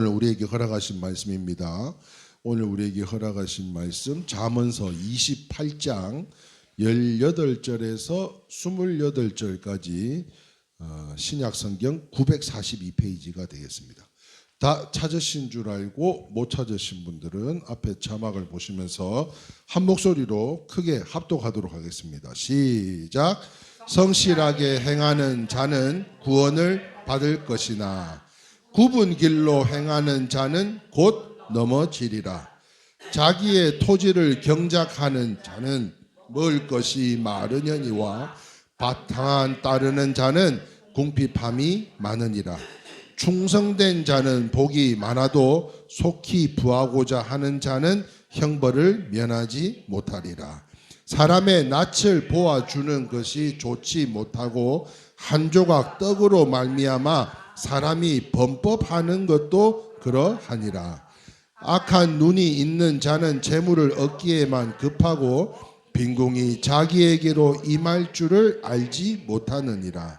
오늘 우리에게 허락하신 말씀입니다. 오늘 우리에게 허락하신 말씀 잠언서 28장 18절에서 28절까지 신약성경 942페이지가 되겠습니다. 다 찾으신 줄 알고 못 찾으신 분들은 앞에 자막을 보시면서 한 목소리로 크게 합독하도록 하겠습니다. 시작. 성실하게 행하는 자는 구원을 받을 것이나 굽은 길로 행하는 자는 곧 넘어지리라. 자기의 토지를 경작하는 자는 먹을 것이 마르려니와 바탕안 따르는 자는 궁핍함이 많으니라. 충성된 자는 복이 많아도 속히 부하고자 하는 자는 형벌을 면하지 못하리라. 사람의 낯을 보아주는 것이 좋지 못하고 한 조각 떡으로 말미암아 사람이 범법하는 것도 그러하니라. 악한 눈이 있는 자는 재물을 얻기에만 급하고 빈궁이 자기에게로 임할 줄을 알지 못하느니라.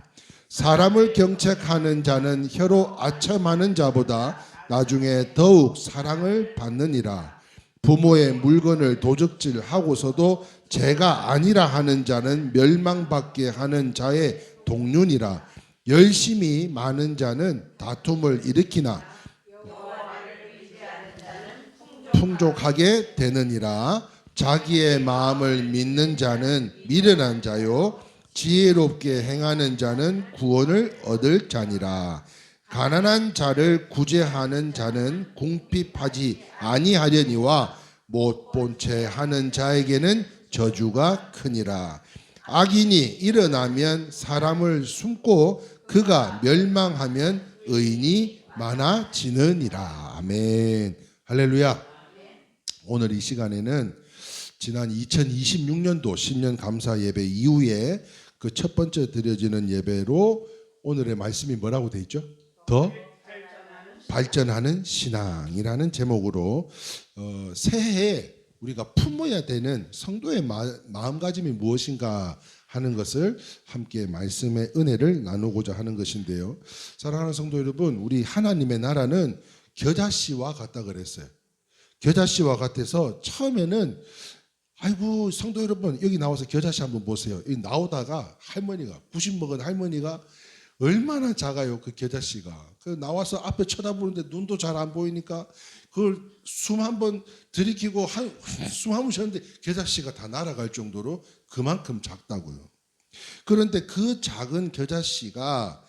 사람을 경책하는 자는 혀로 아첨하는 자보다 나중에 더욱 사랑을 받느니라. 부모의 물건을 도적질하고서도 죄가 아니라 하는 자는 멸망받게 하는 자의 동륜이라. 열심히 많은 자는 다툼을 일으키나 풍족하게 되느니라. 자기의 마음을 믿는 자는 미련한 자요 지혜롭게 행하는 자는 구원을 얻을 자니라. 가난한 자를 구제하는 자는 궁핍하지 아니하려니와 못 본 채 하는 자에게는 저주가 크니라. 악인이 일어나면 사람을 숨고 그가 멸망하면 의인이 많아지느니라. 아멘. 할렐루야. 오늘 이 시간에는 지난 2026년도 신년 감사 예배 이후에 그 첫 번째 드려지는 예배로 오늘의 말씀이 뭐라고 돼 있죠? 더 발전하는 신앙이라는 제목으로 새해에 우리가 품어야 되는 성도의 마음가짐이 무엇인가 하는 것을 함께 말씀의 은혜를 나누고자 하는 것인데요. 사랑하는 성도 여러분, 우리 하나님의 나라는 겨자씨와 같다 그랬어요. 겨자씨와 같아서 처음에는 아이고 성도 여러분 여기 나와서 겨자씨 한번 보세요. 여기 나오다가 할머니가 90 먹은 할머니가 얼마나 작아요 그 겨자씨가. 그 나와서 앞에 쳐다보는데 눈도 잘 안 보이니까 그걸 숨 한번 들이키고 숨 한 번 쉬었는데 겨자씨가 다 날아갈 정도로 그만큼 작다고요. 그런데 그 작은 겨자씨가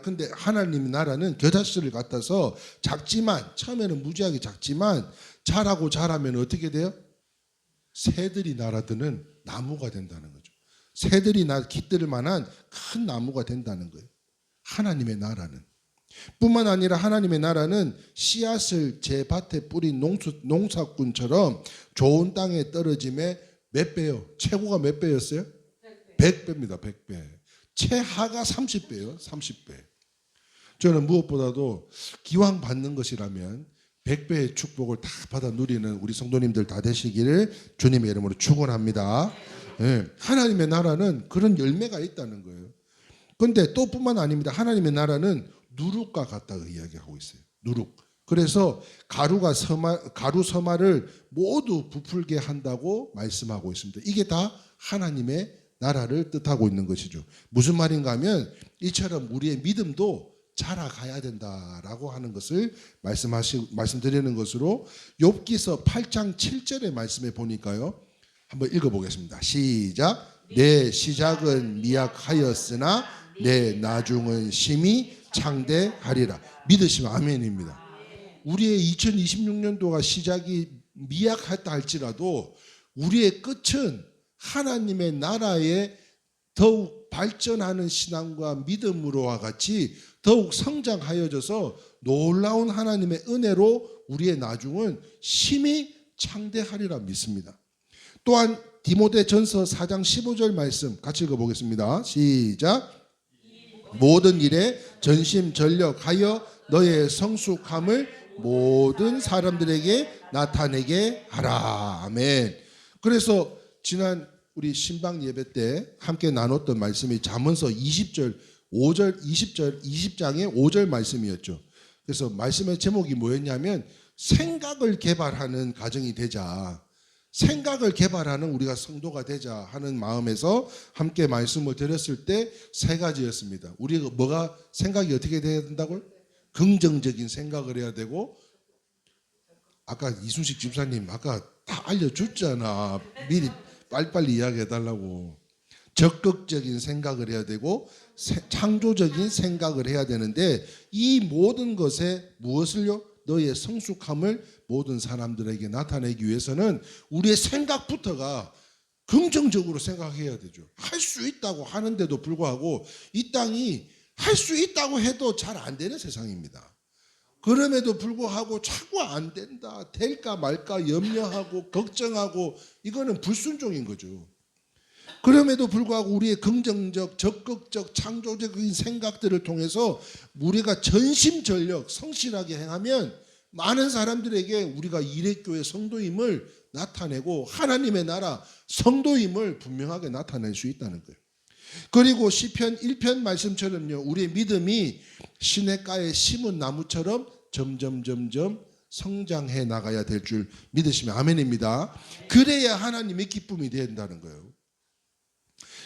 근데 하나님 나라는 겨자씨를 갖다서 작지만 처음에는 무지하게 작지만 자라면 어떻게 돼요? 새들이 날아드는 나무가 된다는 거죠. 새들이 깃들 만한 큰 나무가 된다는 거예요. 하나님의 나라는. 뿐만 아니라 하나님의 나라는 씨앗을 제 밭에 뿌린 농사꾼처럼 좋은 땅에 떨어짐에 몇 배요? 최고가 몇 배였어요? 100배입니다. 100배. 최하가 30배요. 30배. 저는 무엇보다도 기왕 받는 것이라면 100배의 축복을 다 받아 누리는 우리 성도님들 다 되시기를 주님의 이름으로 축원합니다. 네. 하나님의 나라는 그런 열매가 있다는 거예요. 그런데 또 뿐만 아닙니다. 하나님의 나라는 누룩과 같다고 이야기하고 있어요. 누룩. 그래서 가루 서마를 모두 부풀게 한다고 말씀하고 있습니다. 이게 다 하나님의 나라를 뜻하고 있는 것이죠. 무슨 말인가 하면 이처럼 우리의 믿음도 자라가야 된다라고 하는 것을 말씀드리는 것으로 욥기서 8장 7절의 말씀에 보니까요. 한번 읽어보겠습니다. 시작. 내 시작은 미약하였으나 내 나중은 심히 창대하리라. 믿으시면 아멘입니다. 우리의 2026년도가 시작이 미약했다 할지라도 우리의 끝은 하나님의 나라에 더욱 발전하는 신앙과 믿음으로와 같이 더욱 성장하여져서 놀라운 하나님의 은혜로 우리의 나중은 심히 창대하리라 믿습니다. 또한 디모데전서 4장 15절 말씀 같이 읽어보겠습니다. 시작. 모든 일에 전심전력하여 너의 성숙함을 모든 사람들에게 나타내게 하라. 아멘. 그래서 지난 우리 신방 예배 때 함께 나눴던 말씀이 잠언서 20장의 5절 말씀이었죠. 그래서 말씀의 제목이 뭐였냐면 생각을 개발하는 가정이 되자, 생각을 개발하는 우리가 성도가 되자 하는 마음에서 함께 말씀을 드렸을 때 세 가지였습니다. 우리가 뭐가 생각이 어떻게 돼야 된다고요? 긍정적인 생각을 해야 되고, 아까 이순식 집사님 아까 다 알려줬잖아. 미리 빨리빨리 이야기해달라고. 적극적인 생각을 해야 되고 창조적인 생각을 해야 되는데, 이 모든 것에 무엇을요? 너의 성숙함을 모든 사람들에게 나타내기 위해서는 우리의 생각부터가 긍정적으로 생각해야 되죠. 할 수 있다고 하는데도 불구하고 이 땅이 할 수 있다고 해도 잘 안 되는 세상입니다. 그럼에도 불구하고 자꾸 안 된다, 될까 말까 염려하고 걱정하고, 이거는 불순종인 거죠. 그럼에도 불구하고 우리의 긍정적, 적극적, 창조적인 생각들을 통해서 우리가 전심전력 성실하게 행하면 많은 사람들에게 우리가 이레교회 성도임을 나타내고 하나님의 나라 성도임을 분명하게 나타낼 수 있다는 거예요. 그리고 시편 1편 말씀처럼요, 우리의 믿음이 시냇가에 심은 나무처럼 점점 성장해 나가야 될 줄 믿으시면 아멘입니다. 그래야 하나님의 기쁨이 된다는 거예요.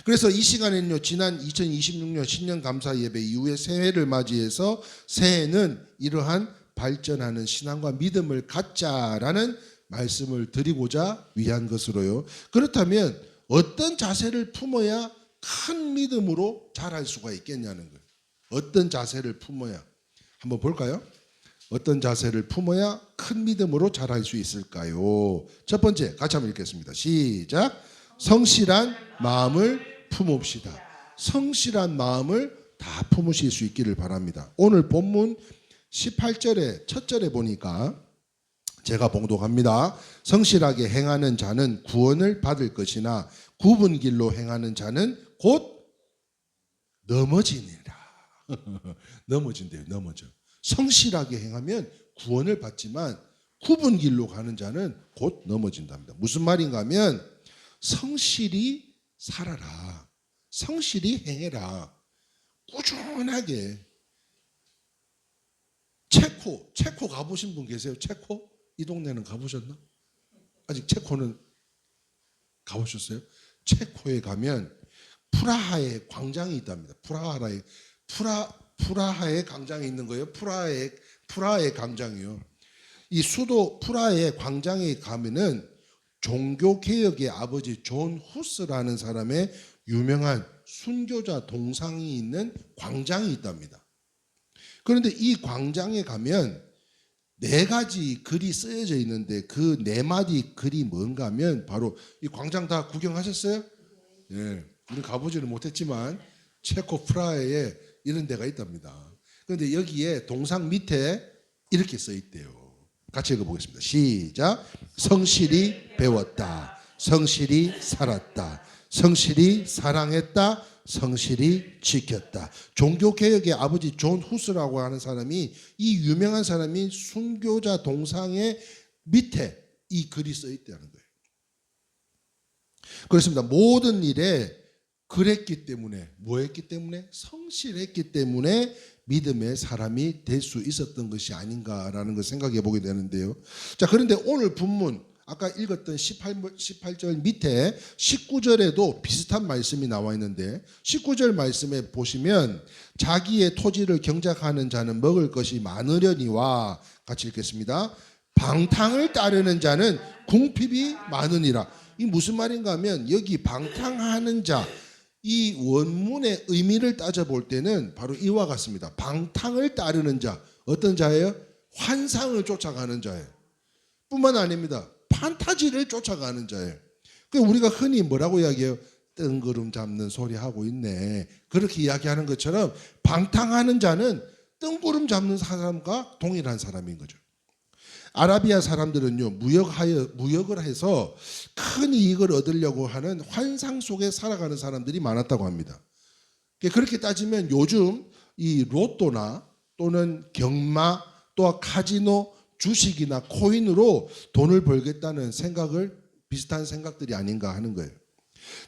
그래서 이 시간에는요, 지난 2026년 신년 감사 예배 이후에 새해를 맞이해서 새해는 이러한 발전하는 신앙과 믿음을 갖자라는 말씀을 드리고자 위한 것으로요. 그렇다면 어떤 자세를 품어야 큰 믿음으로 자랄 수가 있겠냐는 거예요. 어떤 자세를 품어야, 한번 볼까요? 어떤 자세를 품어야 큰 믿음으로 자랄 수 있을까요? 첫 번째, 같이 한번 읽겠습니다. 시작. 성실한 마음을 품읍시다. 성실한 마음을 다 품으실 수 있기를 바랍니다. 오늘 본문 18절에 첫 절에 보니까 제가 봉독합니다. 성실하게 행하는 자는 구원을 받을 것이나 굽은 길로 행하는 자는 곧 넘어지니라. 넘어진대요. 넘어져. 성실하게 행하면 구원을 받지만 굽은 길로 가는 자는 곧 넘어진답니다. 무슨 말인가 하면 성실히 살아라. 성실히 행해라. 꾸준하게. 체코 가보신 분 계세요? 체코? 이 동네는 가보셨나? 아직 체코는 가보셨어요? 체코에 가면 프라하에 광장이 있답니다. 프라하에 광장이 있는 거예요. 프라하의 광장이요. 이 수도 프라하의 광장에 가면은 종교개혁의 아버지 존 후스라는 사람의 유명한 순교자 동상이 있는 광장이 있답니다. 그런데 이 광장에 가면 네 가지 글이 쓰여져 있는데 그 네 마디 글이 뭔가 하면 바로 이 광장 다 구경하셨어요? 네, 우리 가보지는 못했지만 체코 프라하에 이런 데가 있답니다. 그런데 여기에 동상 밑에 이렇게 써 있대요. 같이 읽어보겠습니다. 시작. 성실히 배웠다. 성실히 살았다. 성실히 사랑했다. 성실히 지켰다. 종교개혁의 아버지 존 후스라고 하는 사람이, 이 유명한 사람이 순교자 동상의 밑에 이 글이 써 있다는 거예요. 그렇습니다. 모든 일에 그랬기 때문에, 뭐 했기 때문에? 성실했기 때문에 믿음의 사람이 될 수 있었던 것이 아닌가라는 걸 생각해 보게 되는데요. 자, 그런데 오늘 본문 아까 읽었던 18절 밑에 19절에도 비슷한 말씀이 나와 있는데, 19절 말씀에 보시면 자기의 토지를 경작하는 자는 먹을 것이 많으려니와, 같이 읽겠습니다. 방탕을 따르는 자는 궁핍이 많으니라. 이 무슨 말인가 하면 여기 방탕하는 자, 이 원문의 의미를 따져볼 때는 바로 이와 같습니다. 방탕을 따르는 자, 어떤 자예요? 환상을 쫓아가는 자예요. 뿐만 아닙니다. 판타지를 쫓아가는 자예요. 우리가 흔히 뭐라고 이야기해요? 뜬구름 잡는 소리 하고 있네. 그렇게 이야기하는 것처럼 방탕하는 자는 뜬구름 잡는 사람과 동일한 사람인 거죠. 아라비아 사람들은요, 무역을 해서 큰 이익을 얻으려고 하는 환상 속에 살아가는 사람들이 많았다고 합니다. 그렇게 따지면 요즘 이 로또나 또는 경마 또 카지노, 주식이나 코인으로 돈을 벌겠다는 생각을, 비슷한 생각들이 아닌가 하는 거예요.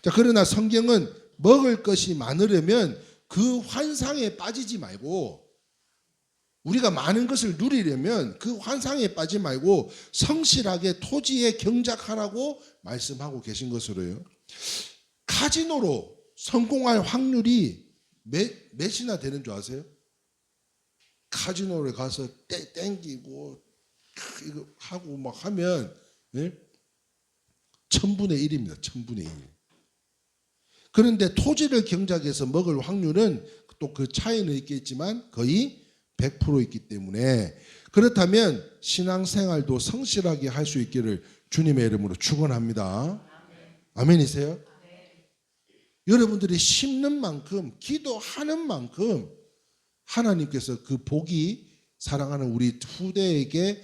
자, 그러나 성경은 먹을 것이 많으려면 그 환상에 빠지지 말고 우리가 많은 것을 누리려면 그 환상에 빠지지 말고 성실하게 토지에 경작하라고 말씀하고 계신 것으로요. 카지노로 성공할 확률이 몇이나 되는 줄 아세요? 카지노를 가서 땡기고 이거 하고 막 하면 1000분의 1입니다. 1000분의 1. 그런데 토지를 경작해서 먹을 확률은 또 그 차이는 있겠지만 거의 100% 있기 때문에, 그렇다면 신앙생활도 성실하게 할 수 있기를 주님의 이름으로 축원합니다. 아멘이세요? 여러분들이 심는 만큼, 기도하는 만큼 하나님께서 그 복이 사랑하는 우리 후대에게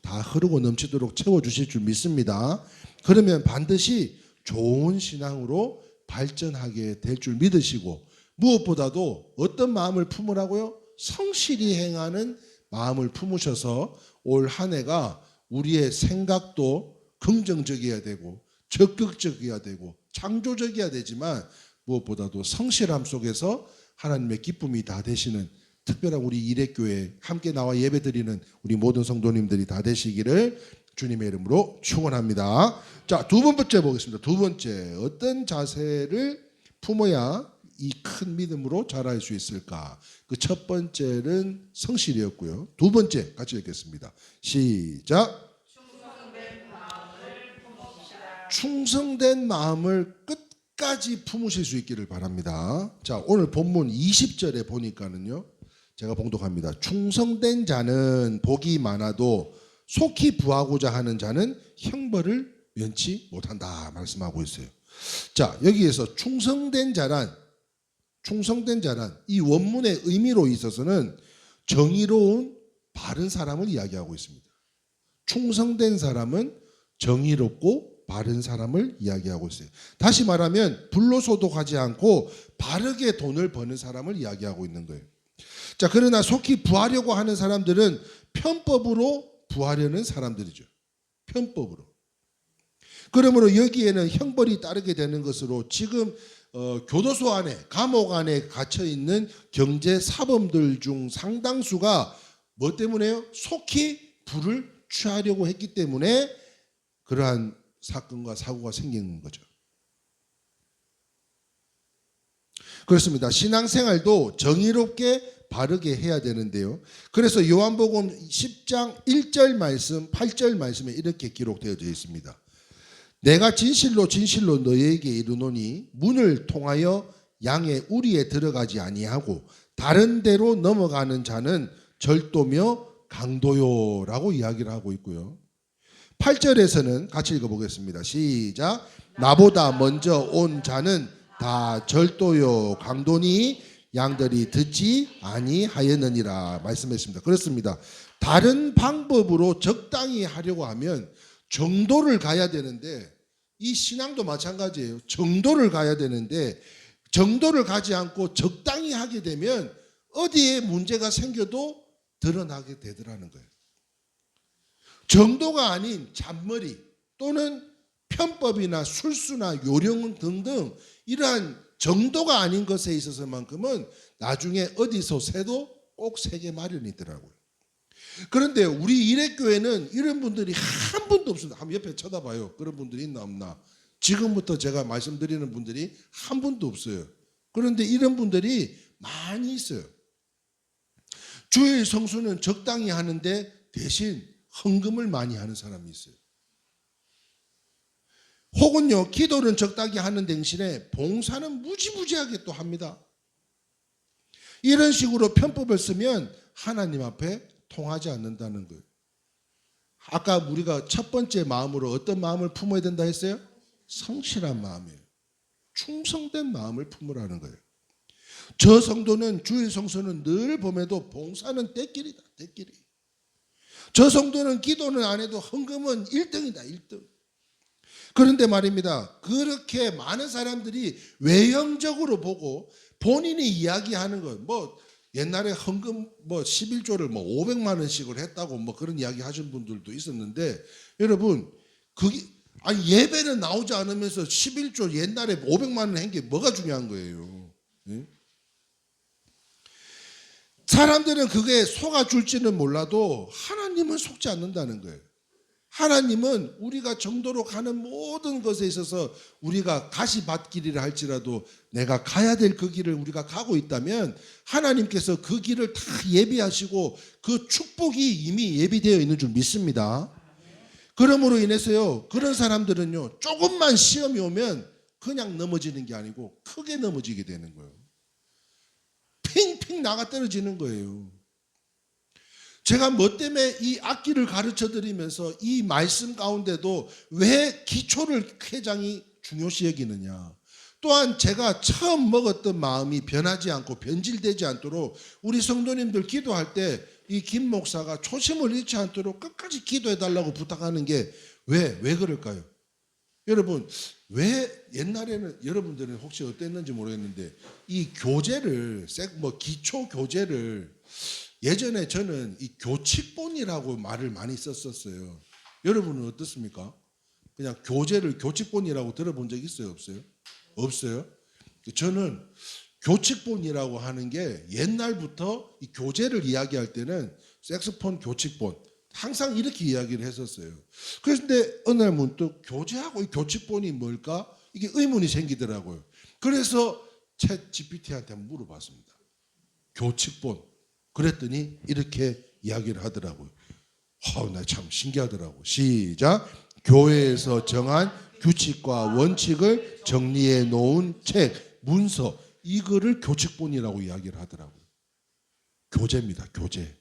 다 흐르고 넘치도록 채워주실 줄 믿습니다. 그러면 반드시 좋은 신앙으로 발전하게 될 줄 믿으시고, 무엇보다도 어떤 마음을 품으라고요? 성실히 행하는 마음을 품으셔서 올 한 해가 우리의 생각도 긍정적이어야 되고 적극적이어야 되고 창조적이어야 되지만, 무엇보다도 성실함 속에서 하나님의 기쁨이 다 되시는 특별한 우리 이레교회 함께 나와 예배드리는 우리 모든 성도님들이 다 되시기를 주님의 이름으로 축원합니다. 자, 두 번째 보겠습니다. 두 번째, 어떤 자세를 품어야 이 큰 믿음으로 자랄 수 있을까? 그 첫 번째는 성실이었고요. 두 번째 같이 읽겠습니다. 시작. 충성된 마음을 끝까지 품으실 수 있기를 바랍니다. 자, 오늘 본문 20절에 보니까는요, 제가 봉독합니다. 충성된 자는 복이 많아도 속히 부하고자 하는 자는 형벌을 면치 못한다 말씀하고 있어요. 자, 여기에서 충성된 자란 이 원문의 의미로 있어서는 정의로운 바른 사람을 이야기하고 있습니다. 충성된 사람은 정의롭고 바른 사람을 이야기하고 있어요. 다시 말하면 불로소득하지 않고 바르게 돈을 버는 사람을 이야기하고 있는 거예요. 자, 그러나 속히 부하려고 하는 사람들은 편법으로 부하려는 사람들이죠. 편법으로. 그러므로 여기에는 형벌이 따르게 되는 것으로, 지금 교도소 안에, 감옥 안에 갇혀 있는 경제 사범들 중 상당수가 뭐 때문에요? 속히 부를 취하려고 했기 때문에 그러한 사건과 사고가 생기는 거죠. 그렇습니다. 신앙생활도 정의롭게 바르게 해야 되는데요. 그래서 요한복음 10장 1절 말씀, 8절 말씀에 이렇게 기록되어져 있습니다. 내가 진실로 진실로 너희에게 이르노니 문을 통하여 양의 우리에 들어가지 아니하고 다른 데로 넘어가는 자는 절도며 강도요라고 이야기를 하고 있고요. 8절에서는 같이 읽어보겠습니다. 시작. 나보다 먼저 온 자는 다 절도요 강도니 양들이 듣지 아니하였느니라 말씀했습니다. 그렇습니다. 다른 방법으로 적당히 하려고 하면 정도를 가야 되는데, 이 신앙도 마찬가지예요. 정도를 가야 되는데 정도를 가지 않고 적당히 하게 되면 어디에 문제가 생겨도 드러나게 되더라는 거예요. 정도가 아닌 잔머리 또는 편법이나 술수나 요령 등등 이러한 정도가 아닌 것에 있어서만큼은 나중에 어디서 새도 꼭 새게 마련이더라고요. 그런데 우리 이레교회는 이런 분들이 한 분도 없습니다. 한번 옆에 쳐다봐요. 그런 분들이 있나 없나. 지금부터 제가 말씀드리는 분들이 한 분도 없어요. 그런데 이런 분들이 많이 있어요. 주일 성수는 적당히 하는데 대신 헌금을 많이 하는 사람이 있어요. 혹은요, 기도는 적당히 하는 대신에 봉사는 무지무지하게 또 합니다. 이런 식으로 편법을 쓰면 하나님 앞에 통하지 않는다는 거예요. 아까 우리가 첫 번째 마음으로 어떤 마음을 품어야 된다 했어요? 성실한 마음이에요. 충성된 마음을 품으라는 거예요. 저 성도는, 주일 성수는 늘 봄에도 봉사는 때끼리다, 때끼리. 저 성도는 기도는 안 해도 헌금은 1등이다, 1등. 그런데 말입니다, 그렇게 많은 사람들이 외형적으로 보고 본인이 이야기하는 것, 뭐 옛날에 헌금 뭐 11조를 뭐 500만 원씩을 했다고 뭐 그런 이야기 하신 분들도 있었는데, 여러분 그게 아니 예배는 나오지 않으면서 11조 옛날에 500만 원 한 게 뭐가 중요한 거예요? 예? 사람들은 그게 속아줄지는 몰라도 하나님은 속지 않는다는 거예요. 하나님은 우리가 정도로 가는 모든 것에 있어서 우리가 가시밭길이라 할지라도 내가 가야 될 그 길을 우리가 가고 있다면 하나님께서 그 길을 다 예비하시고 그 축복이 이미 예비되어 있는 줄 믿습니다. 그러므로 인해서요, 그런 사람들은요, 조금만 시험이 오면 그냥 넘어지는 게 아니고 크게 넘어지게 되는 거예요. 핑핑 나가 떨어지는 거예요. 제가 뭐 때문에 이 악기를 가르쳐 드리면서 이 말씀 가운데도 왜 기초를 회장이 중요시 여기느냐. 또한 제가 처음 먹었던 마음이 변하지 않고 변질되지 않도록 우리 성도님들 기도할 때 이 김 목사가 초심을 잃지 않도록 끝까지 기도해 달라고 부탁하는 게 왜 그럴까요? 여러분, 왜 옛날에는 여러분들은 혹시 어땠는지 모르겠는데 이 교재를 기초 교재를 예전에 저는 이 교칙본이라고 말을 많이 썼었어요. 여러분은 어떻습니까? 그냥 교재를 교칙본이라고 들어본 적 있어요? 없어요? 없어요? 저는 교칙본이라고 하는 게 옛날부터 이 교재를 이야기할 때는 색소폰 교칙본 항상 이렇게 이야기를 했었어요. 그런데 어느 날 문득 교재하고 이 교칙본이 뭘까? 이게 의문이 생기더라고요. 그래서 챗 GPT한테 물어봤습니다. 교칙본. 그랬더니 이렇게 이야기를 하더라고요. 나 참 신기하더라고요. 시작. 교회에서 정한 규칙과 원칙을 정리해 놓은 책, 문서, 이거를 교칙본이라고 이야기를 하더라고요. 교재입니다. 교재.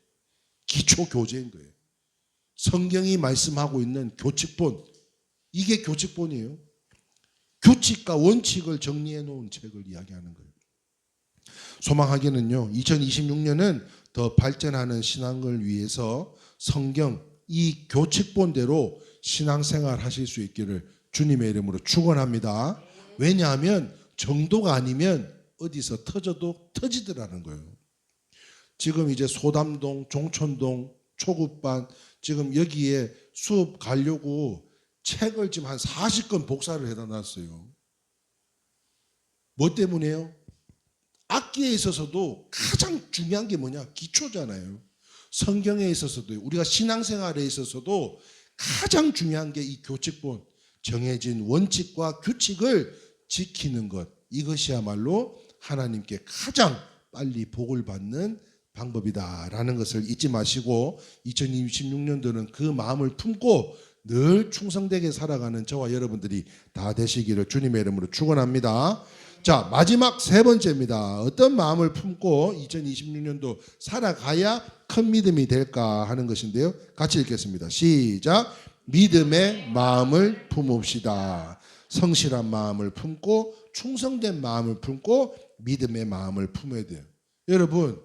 기초 교재인 거예요. 성경이 말씀하고 있는 교칙본, 이게 교칙본이에요. 규칙과 원칙을 정리해 놓은 책을 이야기하는 거예요. 소망하기는요, 2026년은 더 발전하는 신앙을 위해서 성경 이 교칙본대로 신앙생활 하실 수 있기를 주님의 이름으로 축원합니다. 왜냐하면 정도가 아니면 어디서 터져도 터지더라는 거예요. 지금 이제 소담동, 종촌동, 초급반 지금 여기에 수업 가려고 책을 지금 한 40권 복사를 해다 놨어요. 뭐 때문에요? 악기에 있어서도 가장 중요한 게 뭐냐? 기초잖아요. 성경에 있어서도 우리가 신앙생활에 있어서도 가장 중요한 게 이 교칙본, 정해진 원칙과 규칙을 지키는 것, 이것이야말로 하나님께 가장 빨리 복을 받는 방법이다라는 것을 잊지 마시고 2026년도는 그 마음을 품고 늘 충성되게 살아가는 저와 여러분들이 다 되시기를 주님의 이름으로 축원합니다. 자, 마지막 세 번째입니다. 어떤 마음을 품고 2026년도 살아가야 큰 믿음이 될까 하는 것인데요. 같이 읽겠습니다. 시작. 믿음의 마음을 품읍시다. 성실한 마음을 품고 충성된 마음을 품고 믿음의 마음을 품어야 돼요. 여러분,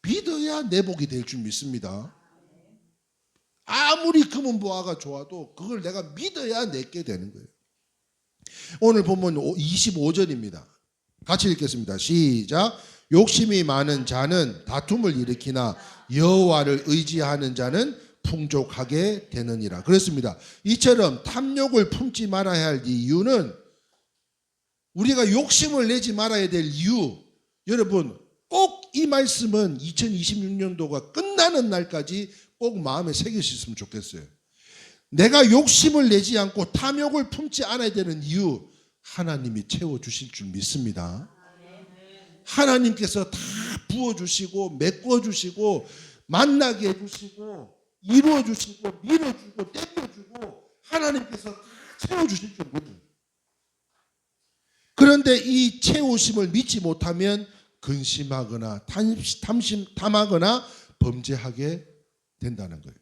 믿어야 내복이 될 줄 믿습니다. 아무리 금은보화가 좋아도 그걸 내가 믿어야 내게 되는 거예요. 오늘 본문 25절입니다. 같이 읽겠습니다. 시작. 욕심이 많은 자는 다툼을 일으키나 여호와를 의지하는 자는 풍족하게 되느니라. 그렇습니다. 이처럼 탐욕을 품지 말아야 할 이유는 우리가 욕심을 내지 말아야 될 이유, 여러분 꼭 이 말씀은 2026년도가 끝나는 날까지 꼭 마음에 새기셨으면 좋겠어요. 내가 욕심을 내지 않고 탐욕을 품지 않아야 되는 이유, 하나님이 채워주실 줄 믿습니다. 하나님께서 다 부어주시고 메꿔주시고 만나게 해주시고 이루어주시고 밀어주고 땡겨주고 하나님께서 다 채워주실 줄 믿어요. 그런데 이 채우심을 믿지 못하면 근심하거나 탐하거나 범죄하게 된다는 거예요.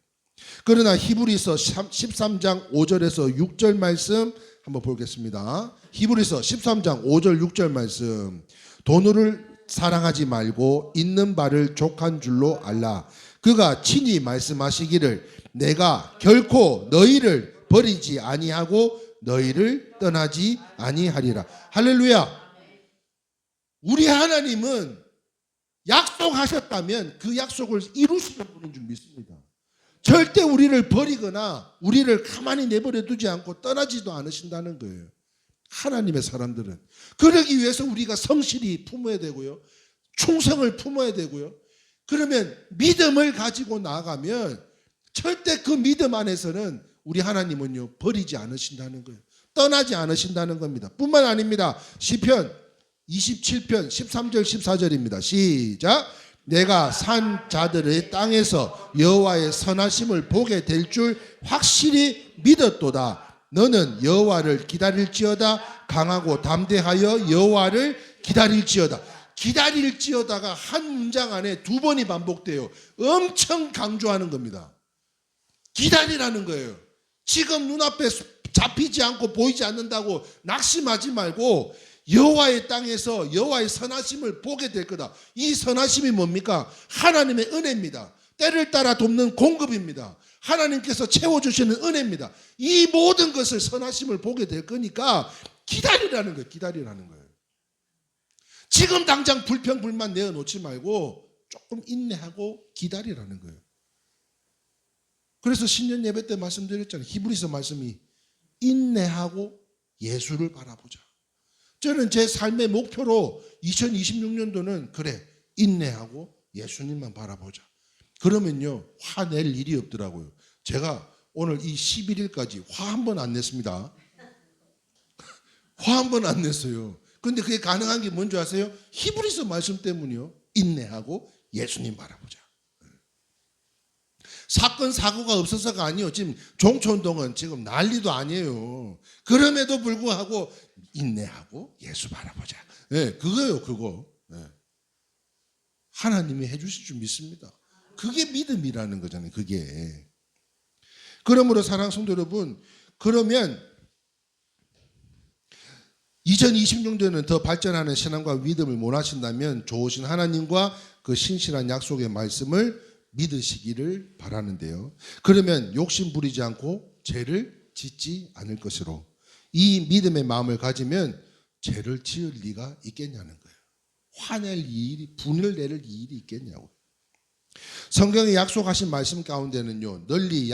그러나 히브리서 13장 5절에서 6절 말씀 한번 보겠습니다. 히브리서 13장 5절 6절 말씀. 돈을 사랑하지 말고 있는 바를 족한 줄로 알라. 그가 친히 말씀하시기를 내가 결코 너희를 버리지 아니하고 너희를 떠나지 아니하리라. 할렐루야. 우리 하나님은 약속하셨다면 그 약속을 이루시는 분인 줄 믿습니다. 절대 우리를 버리거나 우리를 가만히 내버려 두지 않고 떠나지도 않으신다는 거예요. 하나님의 사람들은. 그러기 위해서 우리가 성실히 품어야 되고요. 충성을 품어야 되고요. 그러면 믿음을 가지고 나아가면 절대 그 믿음 안에서는 우리 하나님은요 버리지 않으신다는 거예요. 떠나지 않으신다는 겁니다. 뿐만 아닙니다. 시편 27편 13절 14절입니다. 시작. 내가 산 자들의 땅에서 여호와의 선하심을 보게 될 줄 확실히 믿었도다. 너는 여호와를 기다릴지어다. 강하고 담대하여 여호와를 기다릴지어다. 기다릴지어다가 한 문장 안에 두 번이 반복돼요. 엄청 강조하는 겁니다. 기다리라는 거예요. 지금 눈앞에 잡히지 않고 보이지 않는다고 낙심하지 말고 여호와의 땅에서 여호와의 선하심을 보게 될 거다. 이 선하심이 뭡니까? 하나님의 은혜입니다. 때를 따라 돕는 공급입니다. 하나님께서 채워주시는 은혜입니다. 이 모든 것을 선하심을 보게 될 거니까 기다리라는 거예요. 기다리라는 거예요. 지금 당장 불평불만 내어놓지 말고 조금 인내하고 기다리라는 거예요. 그래서 신년 예배 때 말씀드렸잖아요. 히브리서 말씀이 인내하고 예수를 바라보자. 저는 제 삶의 목표로 2026년도는 그래 인내하고 예수님만 바라보자. 그러면요 화낼 일이 없더라고요. 제가 오늘 이 11일까지 화 한 번 안 냈습니다. 화 한 번 안 냈어요. 그런데 그게 가능한 게 뭔지 아세요? 히브리서 말씀 때문이요. 인내하고 예수님 바라보자. 사건 사고가 없어서가 아니에요. 지금 종촌동은 지금 난리도 아니에요. 그럼에도 불구하고 인내하고 예수 바라보자. 네, 그거예요. 그거. 네. 하나님이 해주실 줄 믿습니다. 그게 믿음이라는 거잖아요. 그게. 그러므로 사랑하는 성도 여러분, 그러면 2026년에는 더 발전하는 신앙과 믿음을 원하신다면 좋으신 하나님과 그 신실한 약속의 말씀을 믿으시기를 바라는데요. 그러면 욕심 부리지 않고 죄를 짓지 않을 것으로 이 믿음의 마음을 가지면 죄를 지을 리가 있겠냐는 거예요. 화낼 일이 분을 내릴 일이 있겠냐고. 성경에 약속하신 말씀 가운데는요 널리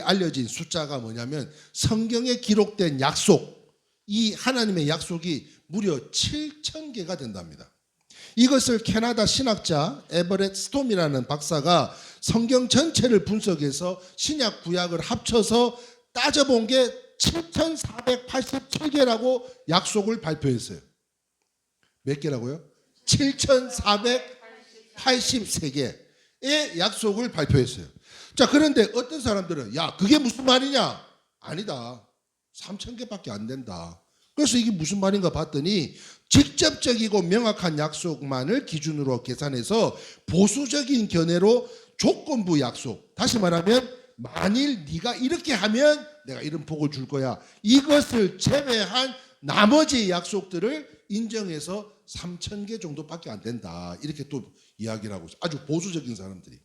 알려진 숫자가 뭐냐면 성경에 기록된 약속, 이 하나님의 약속이 무려 7,000개가 된답니다. 이것을 캐나다 신학자 에버렛 스톰이라는 박사가 성경 전체를 분석해서 신약 구약을 합쳐서 따져본 게 7,487개라고 약속을 발표했어요. 몇 개라고요? 7,483개의 약속을 발표했어요. 자, 그런데 어떤 사람들은 야 그게 무슨 말이냐? 아니다. 3,000개밖에 안 된다. 그래서 이게 무슨 말인가 봤더니 직접적이고 명확한 약속만을 기준으로 계산해서 보수적인 견해로 조건부 약속, 다시 말하면 만일 네가 이렇게 하면 내가 이런 복을 줄 거야, 이것을 제외한 나머지 약속들을 인정해서 3,000개 정도밖에 안 된다, 이렇게 또 이야기를 하고 있어요. 아주 보수적인 사람들이.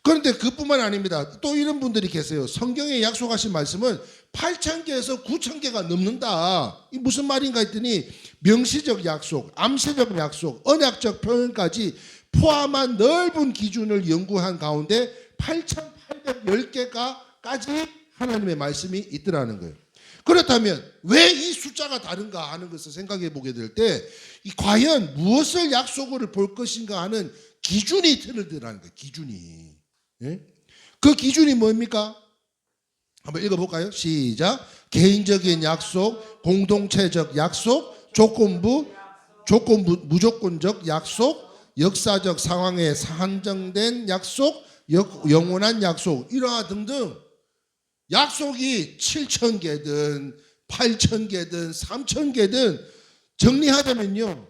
그런데 그뿐만 아닙니다. 또 이런 분들이 계세요. 성경에 약속하신 말씀은 8,000개에서 9,000개가 넘는다. 이 무슨 말인가 했더니 명시적 약속, 암시적 약속, 언약적 표현까지 포함한 넓은 기준을 연구한 가운데 8,810개까지 하나님의 말씀이 있더라는 거예요. 그렇다면 왜 이 숫자가 다른가 하는 것을 생각해 보게 될 때 과연 무엇을 약속을 볼 것인가 하는 기준이 틀어지라는 거예요. 기준이. 예? 그 기준이 뭡니까? 한번 읽어볼까요? 시작. 개인적인 약속, 공동체적 약속, 무조건적 약속, 역사적 상황에 한정된 약속, 영원한 약속, 이러한 등등 약속이 7,000개든 8,000개든 3,000개든 정리하자면요,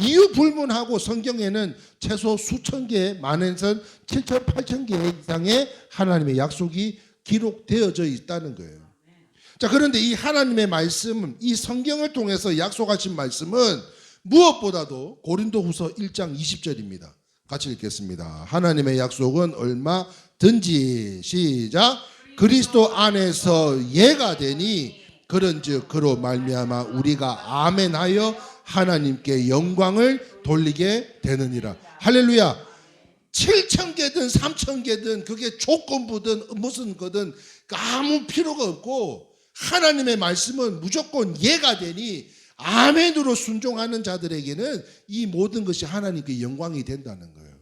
이유 불문하고 성경에는 최소 수천 개, 많은 선 7,000, 8,000개 이상의 하나님의 약속이 기록되어져 있다는 거예요. 자, 그런데 이 하나님의 말씀, 이 성경을 통해서 약속하신 말씀은 무엇보다도 고린도후서 1장 20절입니다. 같이 읽겠습니다. 하나님의 약속은 얼마든지, 시작, 그리스도 안에서 예가 되니 그런즉 그로 말미암아 우리가 아멘하여 하나님께 영광을 돌리게 되느니라. 할렐루야. 7,000개든 3,000개든 그게 조건부든 무슨 거든 아무 필요가 없고 하나님의 말씀은 무조건 예가 되니 아멘으로 순종하는 자들에게는 이 모든 것이 하나님께 영광이 된다는 거예요.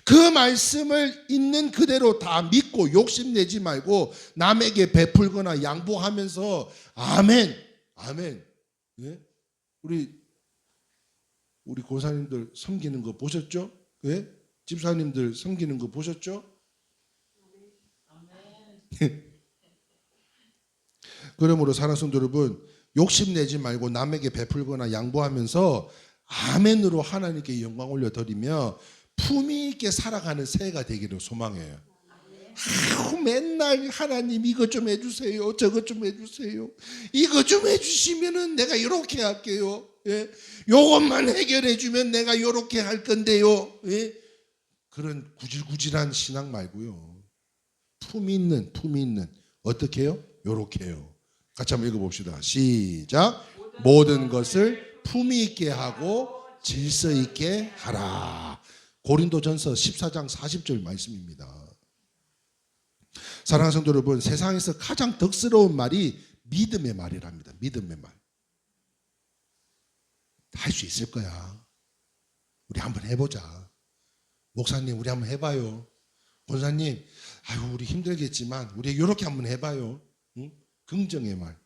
그 말씀을 있는 그대로 다 믿고 욕심내지 말고 남에게 베풀거나 양보하면서 아멘, 아멘. 예? 우리 고사님들 섬기는 거 보셨죠? 예? 집사님들 섬기는 거 보셨죠? 그러므로 사랑하는 성도 여러분, 욕심내지 말고 남에게 베풀거나 양보하면서 아멘으로 하나님께 영광 올려드리며 품위 있게 살아가는 새해가 되기를 소망해요. 맨날 하나님 이것 좀 해주세요, 저것 좀 해주세요, 이것 좀 해주시면은 내가 이렇게 할게요. 예? 요것만 해결해 주면 내가 이렇게 할 건데요. 예? 그런 구질구질한 신앙 말고요. 품위 있는 어떻게 해요? 요렇게 해요. 같이 한번 읽어봅시다. 시작. 모든 것을 품위 있게 하고 질서 있게 하라. 고린도전서 14장 40절 말씀입니다. 사랑하는 성도 여러분, 세상에서 가장 덕스러운 말이 믿음의 말이랍니다. 믿음의 말. 할 수 있을 거야. 우리 한번 해보자. 목사님, 우리 한번 해봐요. 권사님, 아유, 우리 힘들겠지만 우리 이렇게 한번 해봐요. 응? 긍정의 말.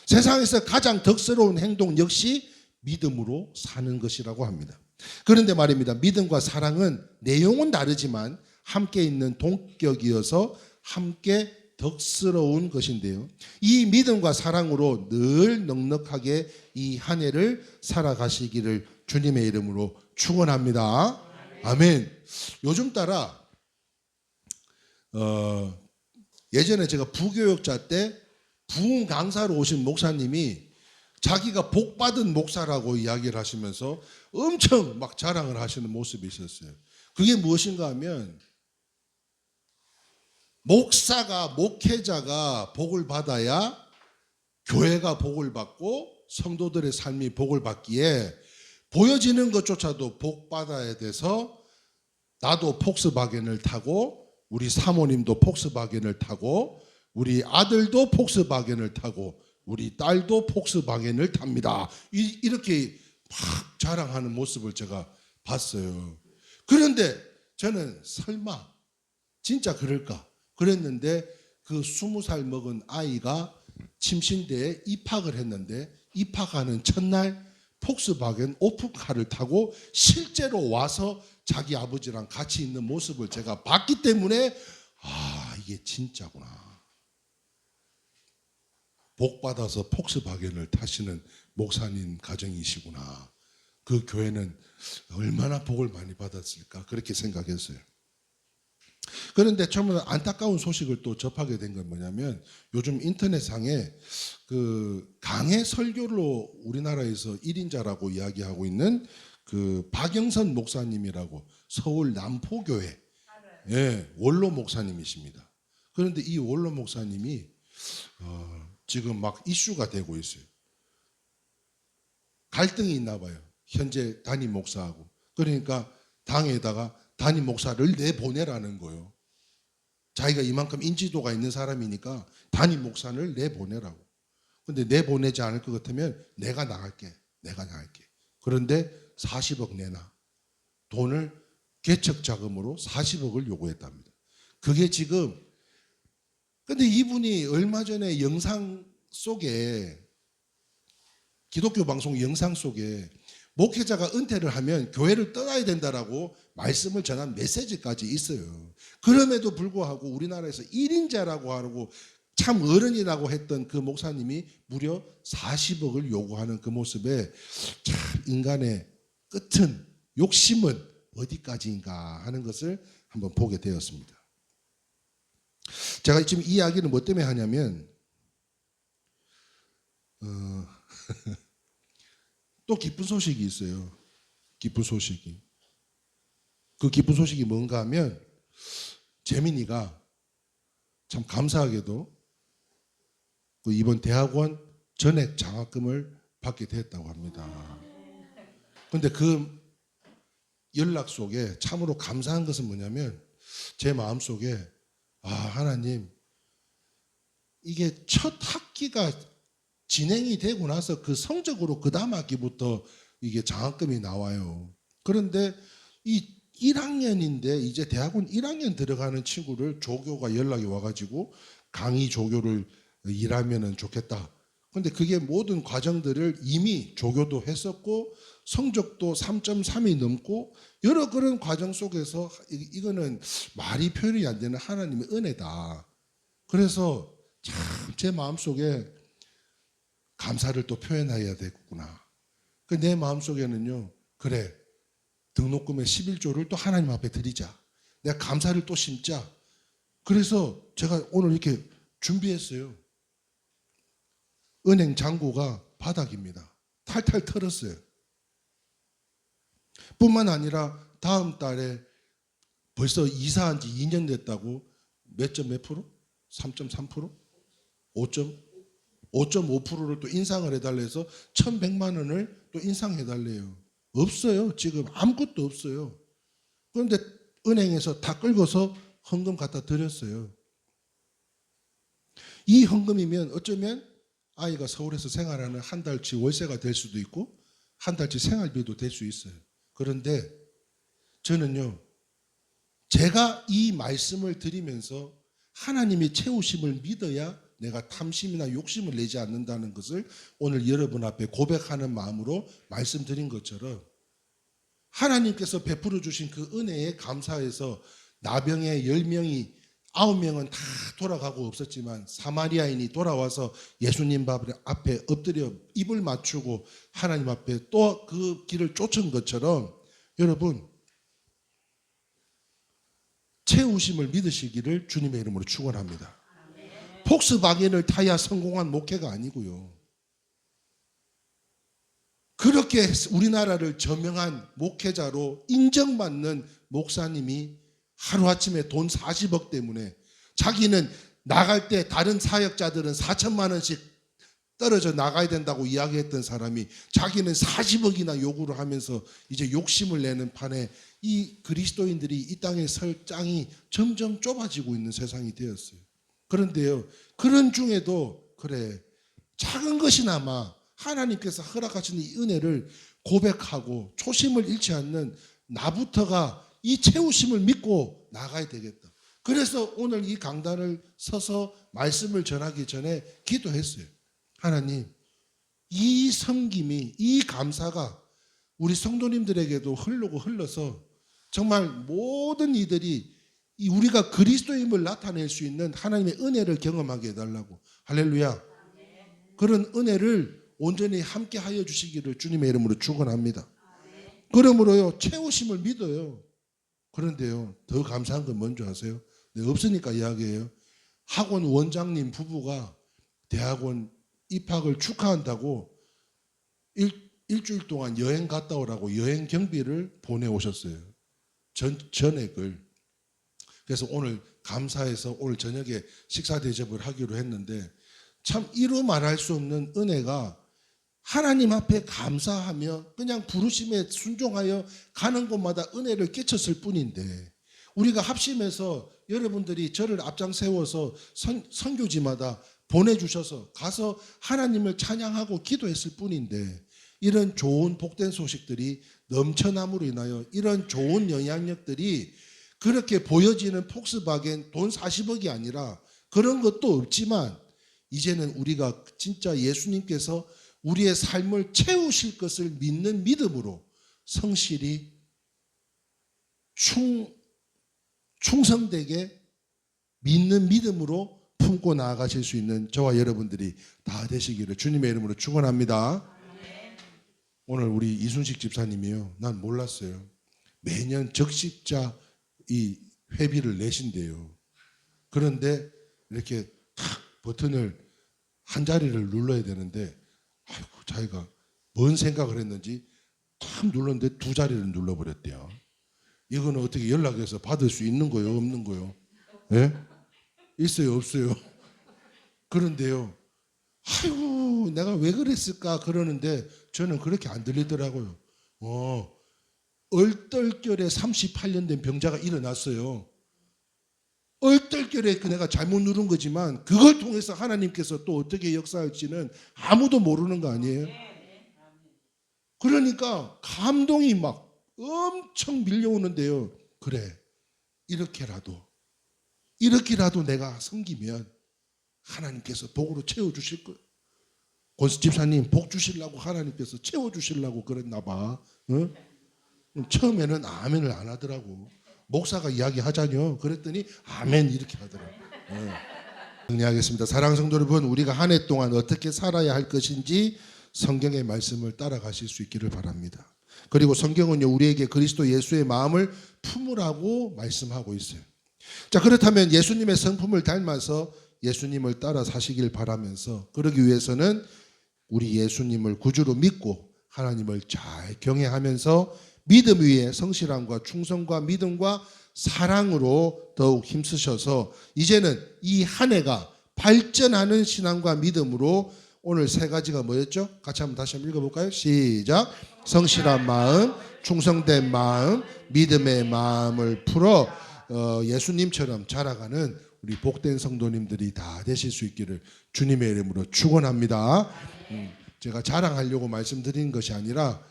세상에서 가장 덕스러운 행동 역시 믿음으로 사는 것이라고 합니다. 그런데 말입니다. 믿음과 사랑은 내용은 다르지만 함께 있는 동격이어서 함께 덕스러운 것인데요. 이 믿음과 사랑으로 늘 넉넉하게 이 한 해를 살아가시기를 주님의 이름으로 축원합니다. 아멘. 요즘 따라 예전에 제가 부교육자 때 부흥 강사로 오신 목사님이 자기가 복 받은 목사라고 이야기를 하시면서 엄청 막 자랑을 하시는 모습이 있었어요. 그게 무엇인가 하면 목회자가 복을 받아야 교회가 복을 받고 성도들의 삶이 복을 받기에 보여지는 것조차도 복 받아야 돼서 나도 폭스바겐을 타고 우리 사모님도 폭스바겐을 타고 우리 아들도 폭스바겐을 타고 우리 딸도 폭스바겐을 탑니다. 이렇게 막 자랑하는 모습을 제가 봤어요. 그런데 저는 설마 진짜 그럴까? 그랬는데 그 20살 먹은 아이가 침신대에 입학을 했는데 입학하는 첫날 폭스바겐 오픈카를 타고 실제로 와서 자기 아버지랑 같이 있는 모습을 제가 봤기 때문에 이게 진짜구나. 복 받아서 폭스바겐을 타시는 목사님 가정이시구나. 그 교회는 얼마나 복을 많이 받았을까 그렇게 생각했어요. 그런데 처음에 안타까운 소식을 또 접하게 된 건 뭐냐면 요즘 인터넷상에 그 강해 설교로 우리나라에서 1인자라고 이야기하고 있는 그 박영선 목사님이라고 서울 남포교회 원로 목사님이십니다. 그런데 이 원로 목사님이 지금 막 이슈가 되고 있어요. 갈등이 있나 봐요. 현재 담임 목사하고. 그러니까 당에다가 담임 목사를 내보내라는 거예요. 자기가 이만큼 인지도가 있는 사람이니까 담임 목사를 내보내라고. 근데 내보내지 않을 것 같으면 내가 나갈게. 그런데 40억 내놔. 돈을 개척 자금으로 40억을 요구했답니다. 그게 지금 근데 이분이 얼마 전에 영상 속에 기독교 방송 영상 속에 목회자가 은퇴를 하면 교회를 떠나야 된다라고 말씀을 전한 메시지까지 있어요. 그럼에도 불구하고 우리나라에서 1인자라고 하고 참 어른이라고 했던 그 목사님이 무려 40억을 요구하는 그 모습에 참 인간의 끝은 욕심은 어디까지인가 하는 것을 한번 보게 되었습니다. 제가 지금 이 이야기를 뭐 때문에 하냐면 또 기쁜 소식이 있어요. 기쁜 소식이. 그 기쁜 소식이 뭔가 하면 재민이가 참 감사하게도 그 이번 대학원 전액 장학금을 받게 됐다고 합니다. 그런데 그 연락 속에 참으로 감사한 것은 뭐냐면 제 마음속에 하나님 이게 첫 학기가 진행이 되고 나서 그 성적으로 그 다음 학기부터 이게 장학금이 나와요. 그런데 이 1학년인데 이제 대학원 1학년 들어가는 친구를 조교가 연락이 와가지고 강의 조교를 일하면은 좋겠다. 근데 그게 모든 과정들을 이미 조교도 했었고 성적도 3.3이 넘고 여러 그런 과정 속에서 이거는 말이 표현이 안 되는 하나님의 은혜다. 그래서 참 제 마음속에 감사를 또 표현해야 되겠구나. 내 마음속에는요. 그래. 등록금의 11조를 또 하나님 앞에 드리자. 내가 감사를 또 심자. 그래서 제가 오늘 이렇게 준비했어요. 은행 잔고가 바닥입니다. 탈탈 털었어요. 뿐만 아니라 다음 달에 벌써 이사한 지 2년 됐다고 몇 프로? 3.3%? 5.5%를 또 인상을 해달래 해서 1,100만 원을 또 인상해달래요. 없어요. 지금 아무것도 없어요. 그런데 은행에서 다 끌고서 헌금 갖다 드렸어요. 이 헌금이면 어쩌면 아이가 서울에서 생활하는 한 달치 월세가 될 수도 있고 한 달치 생활비도 될 수 있어요. 그런데 저는요. 제가 이 말씀을 드리면서 하나님의 채우심을 믿어야 내가 탐심이나 욕심을 내지 않는다는 것을 오늘 여러분 앞에 고백하는 마음으로 말씀드린 것처럼 하나님께서 베풀어 주신 그 은혜에 감사해서 나병의 10명이 9명은 다 돌아가고 없었지만 사마리아인이 돌아와서 예수님 앞에 엎드려 입을 맞추고 하나님 앞에 또 그 길을 쫓은 것처럼 여러분 채우심을 믿으시기를 주님의 이름으로 축원합니다. 폭스바겐을 타야 성공한 목회가 아니고요. 그렇게 우리나라를 저명한 목회자로 인정받는 목사님이 하루아침에 돈 40억 때문에 자기는 나갈 때 다른 사역자들은 4천만 원씩 떨어져 나가야 된다고 이야기했던 사람이 자기는 40억이나 요구를 하면서 이제 욕심을 내는 판에 이 그리스도인들이 이 땅에 설 장이 점점 좁아지고 있는 세상이 되었어요. 그런데요, 그런 중에도 그래 작은 것이나마 하나님께서 허락하신 이 은혜를 고백하고 초심을 잃지 않는 나부터가 이 채우심을 믿고 나가야 되겠다. 그래서 오늘 이 강단을 서서 말씀을 전하기 전에 기도했어요. 하나님, 이 섬김이, 이 감사가 우리 성도님들에게도 흘러서 정말 모든 이들이 우리가 그리스도임을 나타낼 수 있는 하나님의 은혜를 경험하게 해달라고. 할렐루야. 그런 은혜를 온전히 함께 하여 주시기를 주님의 이름으로 축원합니다. 그러므로요, 채우심을 믿어요. 그런데요, 더 감사한 건 뭔지 아세요? 네, 없으니까 이야기해요. 학원 원장님 부부가 대학원 입학을 축하한다고 일주일 동안 여행 갔다 오라고 여행 경비를 보내오셨어요. 전액을. 그래서 오늘 감사해서 오늘 저녁에 식사 대접을 하기로 했는데 참 이루 말할 수 없는 은혜가 하나님 앞에 감사하며 그냥 부르심에 순종하여 가는 곳마다 은혜를 끼쳤을 뿐인데 우리가 합심해서 여러분들이 저를 앞장 세워서 선교지마다 보내주셔서 가서 하나님을 찬양하고 기도했을 뿐인데 이런 좋은 복된 소식들이 넘쳐남으로 인하여 이런 좋은 영향력들이 그렇게 보여지는 폭스바겐 돈 40억이 아니라 그런 것도 없지만 이제는 우리가 진짜 예수님께서 우리의 삶을 채우실 것을 믿는 믿음으로 성실히 충성되게 믿는 믿음으로 품고 나아가실 수 있는 저와 여러분들이 다 되시기를 주님의 이름으로 축원합니다. 오늘 우리 이순식 집사님이요. 난 몰랐어요. 매년 적십자 이 회비를 내신대요. 그런데 이렇게 탁 버튼을 한 자리를 눌러야 되는데 아이고 자기가 뭔 생각을 했는지 탁 눌렀는데 두 자리를 눌러버렸대요. 이거는 어떻게 연락해서 받을 수 있는 거요? 없는 거요? 예? 있어요? 없어요? 그런데요. 아이고 내가 왜 그랬을까 그러는데 저는 그렇게 안 들리더라고요. 얼떨결에 38년 된 병자가 일어났어요. 얼떨결에 내가 잘못 누른 거지만 그걸 통해서 하나님께서 또 어떻게 역사할지는 아무도 모르는 거 아니에요? 그러니까 감동이 막 엄청 밀려오는데요. 그래, 이렇게라도 내가 섬기면 하나님께서 복으로 채워주실 거예요. 권수 집사님 복 주시려고 하나님께서 채워주시려고 그랬나 봐. 응? 처음에는 아멘을 안 하더라고. 목사가 이야기하자뇨. 그랬더니 아멘 이렇게 하더라고. 응. 정리하겠습니다. 사랑하는 성도 여러분, 우리가 한 해 동안 어떻게 살아야 할 것인지 성경의 말씀을 따라가실 수 있기를 바랍니다. 그리고 성경은요, 우리에게 그리스도 예수의 마음을 품으라고 말씀하고 있어요. 자, 그렇다면 예수님의 성품을 닮아서 예수님을 따라 사시길 바라면서, 그러기 위해서는 우리 예수님을 구주로 믿고 하나님을 잘 경외하면서 믿음 위에 성실함과 충성과 믿음과 사랑으로 더욱 힘쓰셔서 이제는 이 한 해가 발전하는 신앙과 믿음으로, 오늘 세 가지가 뭐였죠? 같이 다시 한번 읽어볼까요? 시작. 성실한 마음, 충성된 마음, 믿음의 마음을 풀어 예수님처럼 자라가는 우리 복된 성도님들이 다 되실 수 있기를 주님의 이름으로 축원합니다. 제가 자랑하려고 말씀드린 것이 아니라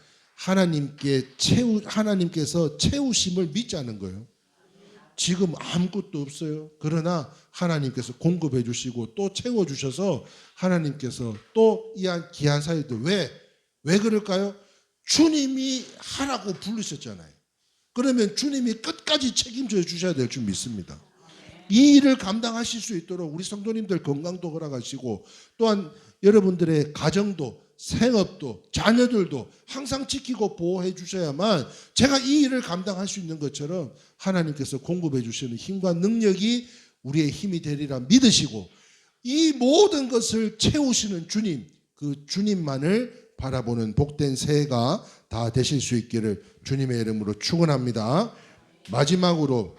하나님께서 채우심을 믿자는 거예요. 지금 아무것도 없어요. 그러나 하나님께서 공급해 주시고 또 채워 주셔서 하나님께서 또 이 귀한 사이들, 왜 그럴까요? 주님이 하라고 부르셨잖아요. 그러면 주님이 끝까지 책임져 주셔야 될 줄 믿습니다. 이 일을 감당하실 수 있도록 우리 성도님들 건강도 허락하시고, 또한 여러분들의 가정도 생업도 자녀들도 항상 지키고 보호해 주셔야만 제가 이 일을 감당할 수 있는 것처럼 하나님께서 공급해 주시는 힘과 능력이 우리의 힘이 되리라 믿으시고, 이 모든 것을 채우시는 주님, 그 주님만을 바라보는 복된 새해가 다 되실 수 있기를 주님의 이름으로 축원합니다. 마지막으로